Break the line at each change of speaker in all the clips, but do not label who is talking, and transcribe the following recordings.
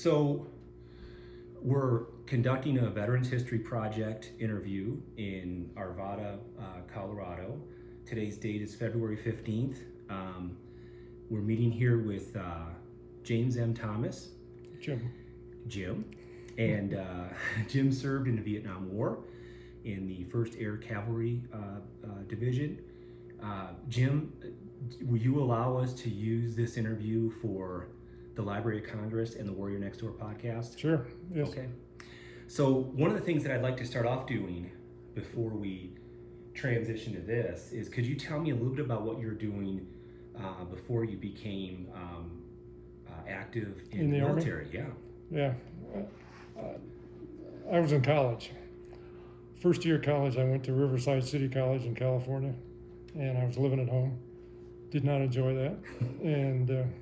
So we're conducting a Veterans History Project interview in Arvada, Colorado. Today's date is February 15th. We're meeting here with James M. Thomas. Jim. And Jim served in the Vietnam War in the First Cavalry Division. Jim, will you allow us to use this interview for the Library of Congress and the Warrior Next Door podcast?
Sure, yes.
Okay. So one of the things that I'd like to start off doing before we transition to this is, could you tell me a little bit about what you're doing before you became active in the military?
Army? Yeah. I was in college. First year of college, I went to Riverside City College in California, and I was living at home. Did not enjoy that. And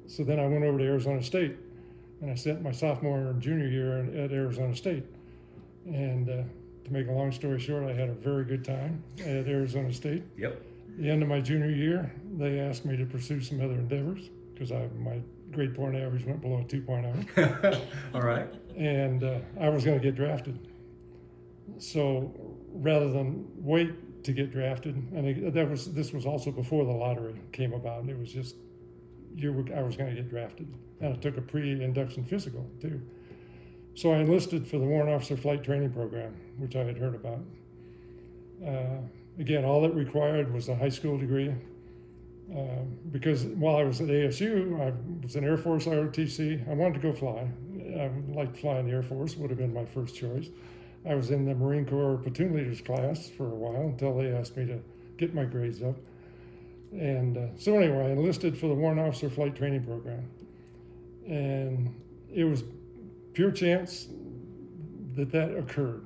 so then I went over to Arizona State, and I spent my sophomore and junior year at Arizona State. And to make a long story short, I had a very good time at Arizona State.
Yep.
At the end of my junior year, they asked me to pursue some other endeavors because my grade point average went below 2.0.
All right.
And I was going to get drafted. So rather than wait to get drafted, and this was also before the lottery came about. It was just I was going to get drafted, and I took a pre-induction physical too. So I enlisted for the Warrant Officer Flight Training Program, which I had heard about. Again, all it required was a high school degree. Because while I was at ASU, I was in Air Force ROTC. I wanted to go fly. I would like to fly in the Air Force, would have been my first choice. I was in the Marine Corps platoon leaders class for a while until they asked me to get my grades up. And so anyway, I enlisted for the Warrant Officer Flight Training Program. And it was pure chance that occurred,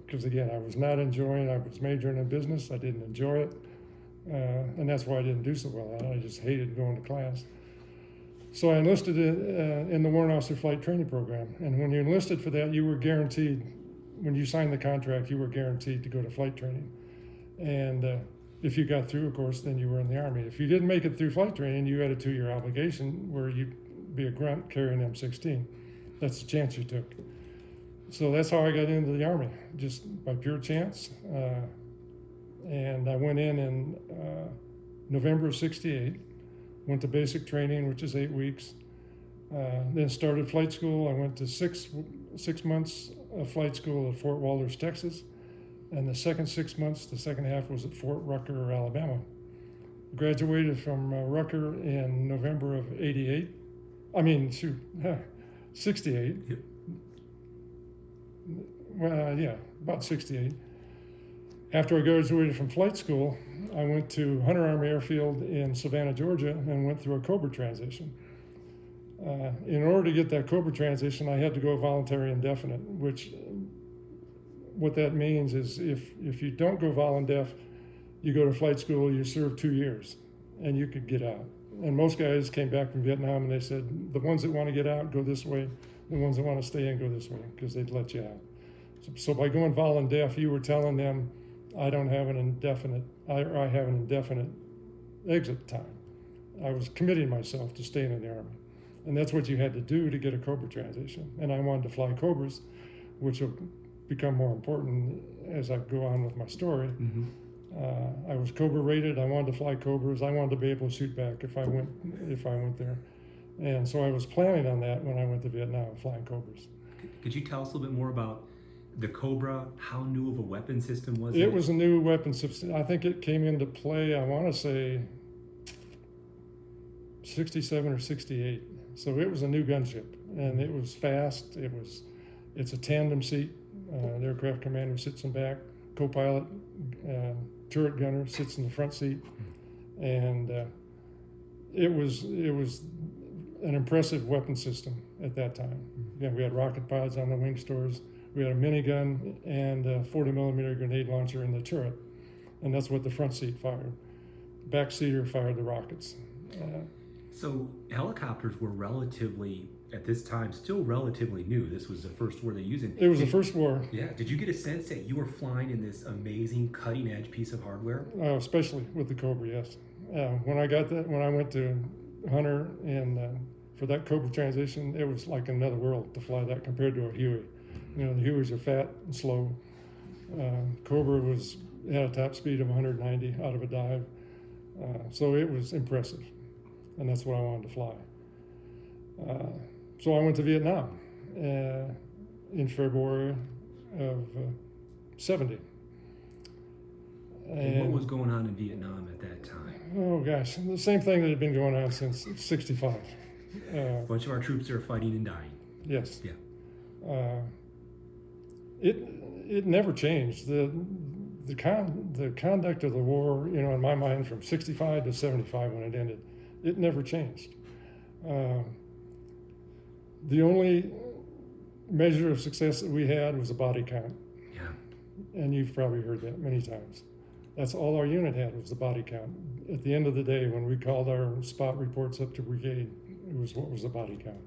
because again, I was not enjoying, I was majoring in business, I didn't enjoy it. And that's why I didn't do so well at it. I just hated going to class. So I enlisted in the Warrant Officer Flight Training Program. And when you enlisted for that, you were guaranteed, when you signed the contract, you were guaranteed to go to flight training. And if you got through, of course, then you were in the Army. If you didn't make it through flight training, you had a 2-year obligation where you'd be a grunt carrying M16. That's the chance you took. So that's how I got into the Army, just by pure chance. And I went in November of '68, went to basic training, which is 8 weeks. Then started flight school. I went to six months of flight school at Fort Walters, Texas. And the second 6 months, the second half was at Fort Rucker, Alabama. Graduated from Rucker in November of 68.
Yep.
Well, yeah, about 68. After I graduated from flight school, I went to Hunter Army Airfield in Savannah, Georgia, and went through a Cobra transition. In order to get that Cobra transition, I had to go voluntary indefinite, which what that means is if you don't go vol-indef, you go to flight school, you serve 2 years, and you could get out. And most guys came back from Vietnam, and they said, the ones that want to get out, go this way. The ones that want to stay in, go this way, because they'd let you out. So by going vol-indef, you were telling them, I have an indefinite exit time. I was committing myself to staying in the Army. And that's what you had to do to get a Cobra transition. And I wanted to fly Cobras, which will become more important as I go on with my story.
Mm-hmm.
I was Cobra rated. I wanted to fly Cobras. I wanted to be able to shoot back if I went there. And so I was planning on that when I went to Vietnam, flying Cobras.
Could you tell us a little bit more about the Cobra? How new of a weapon system was it?
It was a new weapon system. I think it came into play, I want to say, 67 or 68. So it was a new gunship, and it was fast. It's a tandem seat. The aircraft commander sits in back, co-pilot, turret gunner sits in the front seat, and it was an impressive weapon system at that time. Again, we had rocket pods on the wing stores. We had a minigun and a 40 millimeter grenade launcher in the turret, and that's what the front seat fired. Back seater fired the rockets.
So helicopters were relatively, at this time, still relatively new. This was the first war they used.
It was the first war.
Yeah. Did you get a sense that you were flying in this amazing cutting edge piece of hardware?
Especially with the Cobra, yes. When I went to Hunter in for that Cobra transition, it was like another world to fly that compared to a Huey. You know, the Hueys are fat and slow. Cobra had a top speed of 190 out of a dive. So it was impressive, and that's what I wanted to fly. So I went to Vietnam in February of 70.
And what was going on in Vietnam at that time?
Oh gosh, the same thing that had been going on since '65.
A bunch of our troops are fighting and dying.
Yes.
Yeah.
It never changed. The conduct of the war, you know, in my mind, from '65 to '75 when it ended, it never changed. The only measure of success that we had was a body count.
Yeah.
And you've probably heard that many times. That's all our unit had, was the body count. At the end of the day, when we called our spot reports up to brigade, it was what was the body count.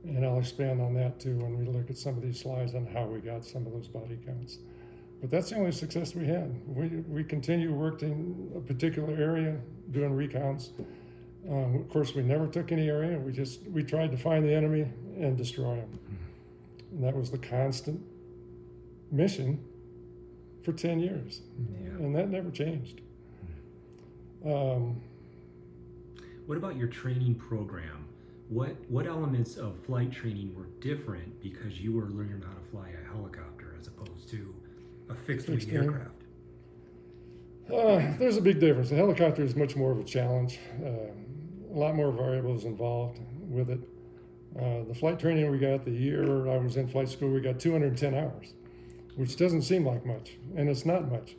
And I'll expand on that too when we look at some of these slides on how we got some of those body counts. But that's the only success we had. We continue worked in a particular area doing recounts. Of course, we never took any area. We tried to find the enemy and destroy them. And that was the constant mission for 10 years.
Yeah.
And that never changed.
What about your training program? What elements of flight training were different because you were learning how to fly a helicopter as opposed to a fixed-wing aircraft?
There's a big difference. The helicopter is much more of a challenge. A lot more variables involved with it. The flight training we got the year I was in flight school, we got 210 hours, which doesn't seem like much, and it's not much.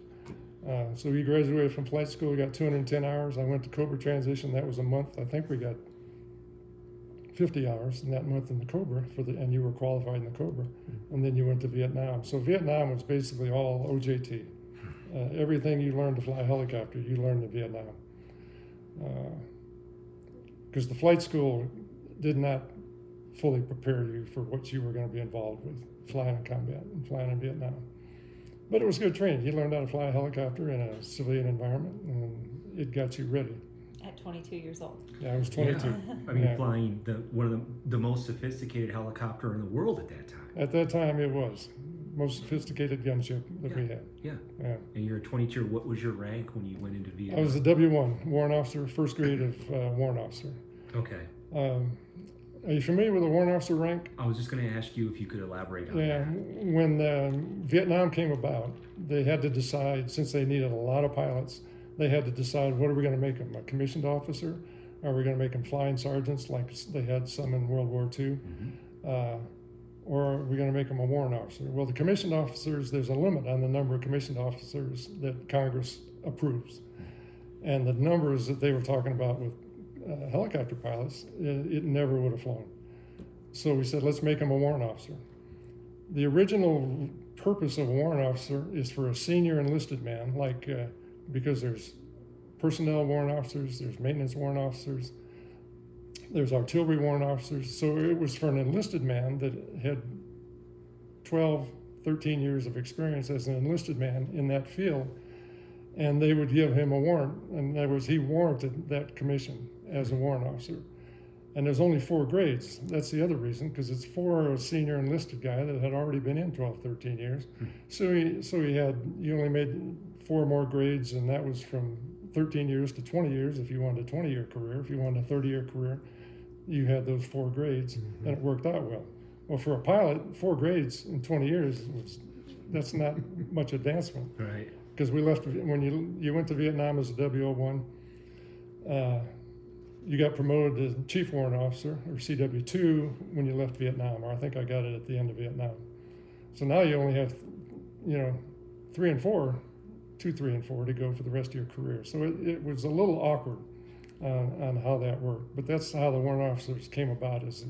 So we graduated from flight school, we got 210 hours. I went to Cobra transition, that was a month. I think we got 50 hours in that month in the Cobra, and you were qualified in the Cobra. And then you went to Vietnam. So Vietnam was basically all OJT. Everything you learned to fly a helicopter, you learned in Vietnam. Because the flight school did not fully prepare you for what you were going to be involved with flying in combat and flying in Vietnam. But it was good training. You learned how to fly a helicopter in a civilian environment, and it got you ready.
At 22 years old.
Yeah, I was 22.
Yeah. I mean, flying one of the most sophisticated helicopter in the world at that time.
At that time, it was most sophisticated gunship that we had.
Yeah.
Yeah.
And you're 22. What was your rank when you went into Vietnam?
I was a W1 warrant officer, first grade of warrant officer.
Okay.
Are you familiar with the warrant officer rank?
I was just going to ask you if you could elaborate on
Yeah,
that.
when Vietnam came about, they had to decide, since they needed a lot of pilots, they had to decide, what are we going to make them, a commissioned officer? Are we going to make them flying sergeants like they had some in World War II? Or are we going to make them a warrant officer? Well, the commissioned officers, there's a limit on the number of commissioned officers that Congress approves. And the numbers that they were talking about with helicopter pilots, it never would have flown. So we said, let's make them a warrant officer. The original purpose of a warrant officer is for a senior enlisted man, because there's personnel warrant officers, there's maintenance warrant officers, there's artillery warrant officers. So it was for an enlisted man that had 12, 13 years of experience as an enlisted man in that field, and they would give him a warrant, and that was, he warranted that commission as a warrant officer. And there's only 4 grades. That's the other reason, because it's for a senior enlisted guy that had already been in 12, 13 years. So you only made 4 more grades, and that was from 13 years to 20 years if you wanted a 20-year career. If you wanted a 30-year career, you had those 4 grades, and it worked out well. Well, for a pilot, 4 grades in 20 years, that's not much advancement.
Right.
Because we left, when you went to Vietnam as a W01, you got promoted to Chief Warrant Officer, or CW2, when you left Vietnam, or I think I got it at the end of Vietnam. So now you only have, 3 and 4, 2, 3, and 4 to go for the rest of your career. So it was a little awkward on how that worked. But that's how the warrant officers came about, is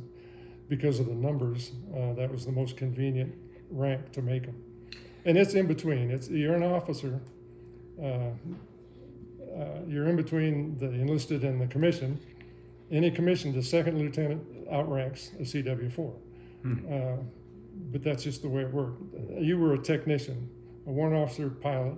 because of the numbers. That was the most convenient rank to make them. And it's in between. You're an officer. You're in between the enlisted and the commission. Any commission, the second lieutenant outranks a CW4. But that's just the way it worked. You were a technician. A warrant officer pilot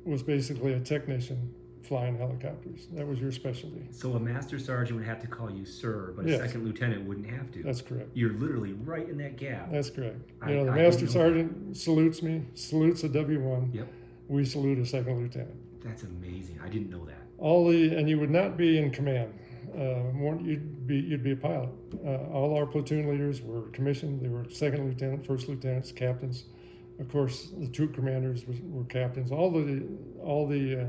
was basically a technician flying helicopters. That was your specialty.
So a master sergeant would have to call you sir, but a
Yes.
second lieutenant wouldn't have to.
That's correct.
You're literally right in that gap.
That's correct.
I
The
didn't
master
know
sergeant salutes me, salutes a W1.
Yep.
We salute a second lieutenant.
That's amazing. I didn't know that.
And you would not be in command. You'd be a pilot. All our platoon leaders were commissioned. They were second lieutenant, first lieutenants, captains. Of course, the troop commanders were captains. All the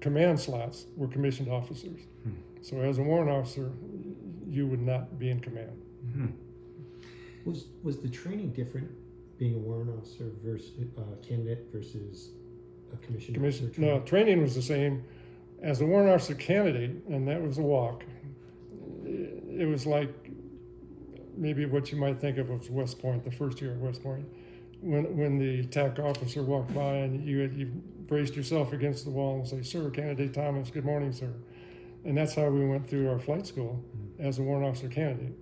command slots were commissioned officers. So as a warrant officer, you would not be in command.
Was the training different being a warrant officer versus candidate versus a commissioned officer?
No, training was the same. As a warrant officer candidate, and that was a walk, it was like maybe what you might think of as West Point, the first year at West Point. When the TAC officer walked by and you braced yourself against the wall and say, "Sir, Candidate Thomas, good morning, sir." And that's how we went through our flight school as a warrant officer candidate.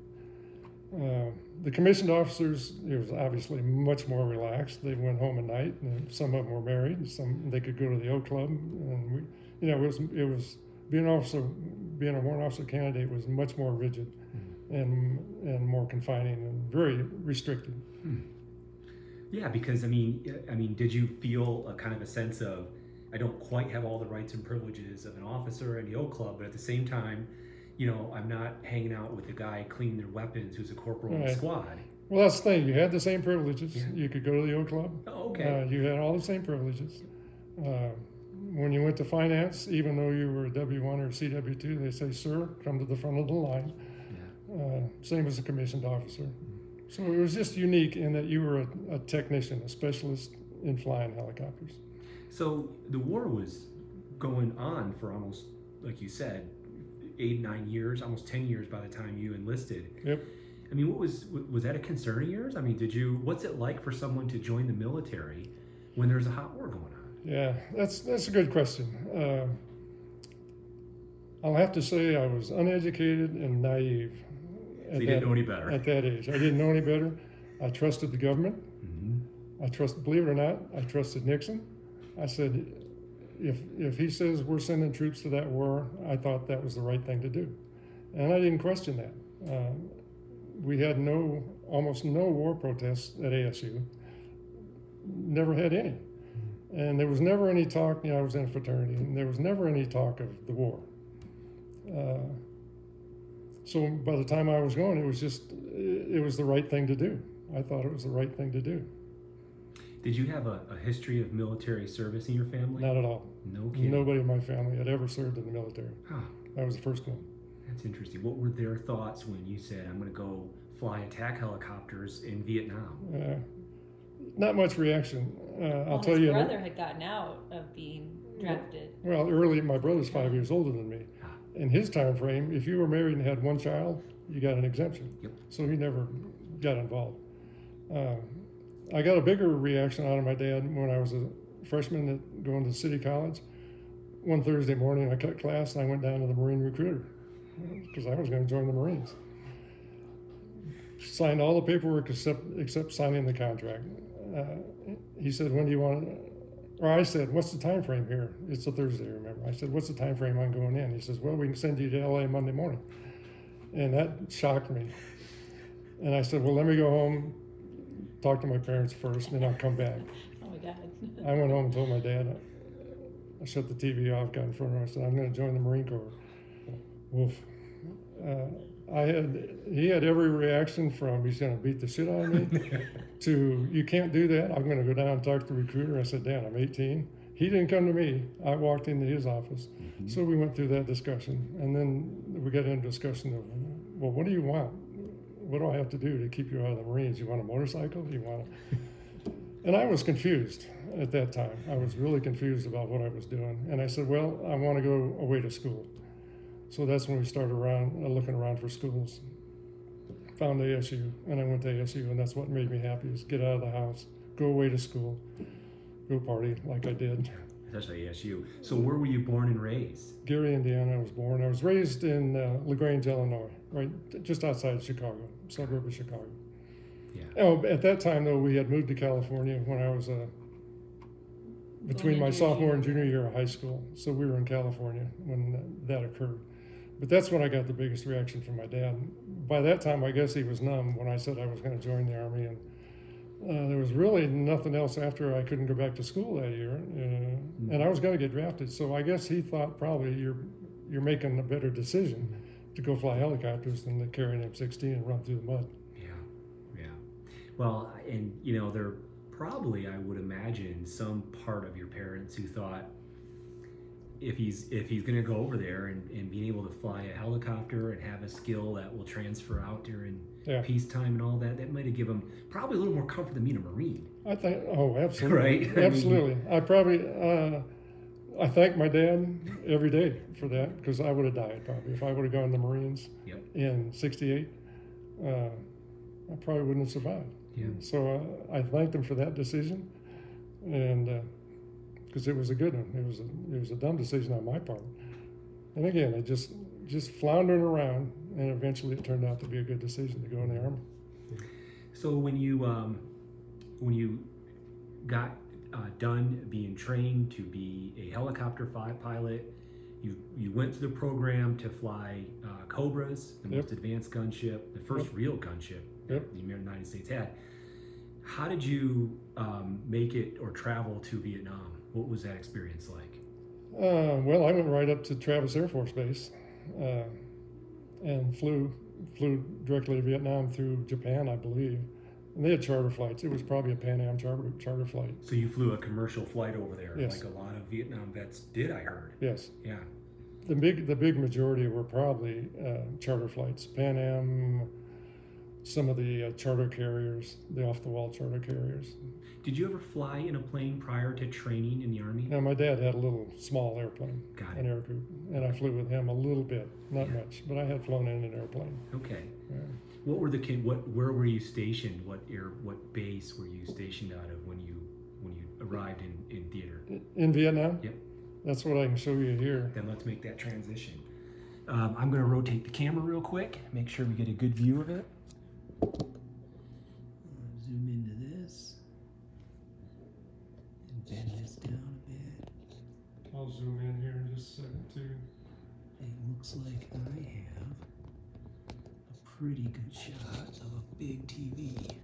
The commissioned officers, it was obviously much more relaxed. They went home at night, and some of them were married. Some they could go to the O Club, and it was being a warrant officer candidate was much more rigid and more confining and very restricted.
Yeah, because I mean, did you feel a kind of a sense of, I don't quite have all the rights and privileges of an officer in the O Club, but at the same time, I'm not hanging out with the guy cleaning their weapons who's a corporal in the
Right.
squad.
Well, that's the thing. You had the same privileges.
Yeah.
You could go to the O Club.
Oh, okay.
You had all the same privileges. When you went to finance, even though you were a W1 or a CW2, they say, "Sir, come to the front of the line." Same as a commissioned officer. So it was just unique in that you were a technician, a specialist in flying helicopters.
So the war was going on for almost, like you said, 8, 9 years, almost 10 years by the time you enlisted.
Yep.
I mean, was that a concern of yours? I mean, what's it like for someone to join the military when there's a hot war going on?
Yeah, that's a good question. I'll have to say I was uneducated and naive.
So you didn't know any better.
At that age, I didn't know any better. I trusted the government. Believe it or not, I trusted Nixon. I said, if he says we're sending troops to that war, I thought that was the right thing to do, and I didn't question that. We had almost no war protests at ASU. Never had any, and there was never any talk. I was in a fraternity, and there was never any talk of the war. So by the time I was going, it was the right thing to do. I thought it was the right thing to do.
Did you have a history of military service in your family?
Not at all.
No kidding.
Nobody in my family had ever served in the military.
Huh.
I was the first one.
That's interesting. What were their thoughts when you said, "I'm going to go fly attack helicopters in Vietnam"?
Not much reaction. I'll tell
his
you.
brother had gotten out of being drafted.
Well, early, my brother's 5 years older than me. In his time frame, if you were married and had one child, you got an exemption.
Yep.
So he never got involved. I got a bigger reaction out of my dad when I was a freshman going to City College. One Thursday morning, I cut class and I went down to the Marine recruiter because I was going to join the Marines. Signed all the paperwork except signing the contract. He said, "When do you want?" Or I said, "What's the time frame here?" It's a Thursday, remember. I said, "What's the time frame on going in?" He says, "Well, we can send you to LA Monday morning." And that shocked me. And I said, "Well, let me go home, talk to my parents first, and then I'll come back."
Oh my God.
I went home and told my dad. I shut the TV off, got in front of him. I said, "I'm going to join the Marine Corps." Woof. He had every reaction from he's going to beat the shit out of me to you can't do that. I'm going to go down and talk to the recruiter. I said, "Dad, I'm 18. He didn't come to me. I walked into his office. So we went through that discussion. And then we got into a discussion of, well, what do you want? What do I have to do to keep you out of the Marines? You want a motorcycle? You want And I was confused at that time. I was really confused about what I was doing. And I said, well, I want to go away to school. So that's when we started looking around for schools. Found ASU, and I went to ASU, and that's what made me happy, is get out of the house, go away to school, go party like I did.
Especially ASU. So where were you born and raised?
Gary, Indiana, I was born. I was raised in LaGrange, Illinois, right just outside of Chicago, suburb of Chicago.
Yeah.
Oh, at that time, though, we had moved to California when I was between my
Only
sophomore and
junior
junior year of high school. So we were in California when that occurred. But that's when I got the biggest reaction from my dad. By that time, I guess he was numb when I said I was going to join the Army. And there was really nothing else after I couldn't go back to school that year. And I was going to get drafted. So I guess he thought probably you're making a better decision to go fly helicopters than to carry an M16 and run through the mud.
Yeah. Well, and there probably, I would imagine, some part of your parents who thought if he's going to go over there and being able to fly a helicopter and have a skill that will transfer out during peacetime and all that might have given him probably a little more comfort than being a Marine.
I think, oh, absolutely.
Right?
Absolutely. I probably, I thank my dad every day for that, because I would have died probably if I would have gone to the Marines in '68. I probably wouldn't have survived.
Yeah.
So I thanked him for that decision, and because it was a good one. It was a dumb decision on my part. And again, I just floundering around, and eventually it turned out to be a good decision to go in the Army.
So when you got done being trained to be a helicopter pilot, you went through the program to fly Cobras, the most advanced gunship, the first real gunship that the United States had. How did you make it or travel to Vietnam? What was that experience like?
Well, I went right up to Travis Air Force Base and flew directly to Vietnam through Japan, I believe. And they had charter flights. It was probably a Pan Am charter flight.
So you flew a commercial flight over there,
Yes.
like a lot of Vietnam vets did, I heard.
Yes.
Yeah.
The big majority were probably charter flights. Pan Am, some of the charter carriers, the off-the-wall charter carriers.
Did you ever fly in a plane prior to training in the Army?
Now, my dad had a little small airplane,
Got
an
it.
air group, and I flew with him a little bit, not much, but I had flown in an airplane.
Okay.
Yeah.
Where were you stationed? What base were you stationed out of when you arrived in theater?
In Vietnam?
Yep.
That's what I can show you here.
Then let's make that transition. I'm going to rotate the camera real quick, make sure we get a good view of it. Zoom into this and bend this down a bit.
I'll zoom in here in just a second, too.
It looks like I have a pretty good shot of a big TV.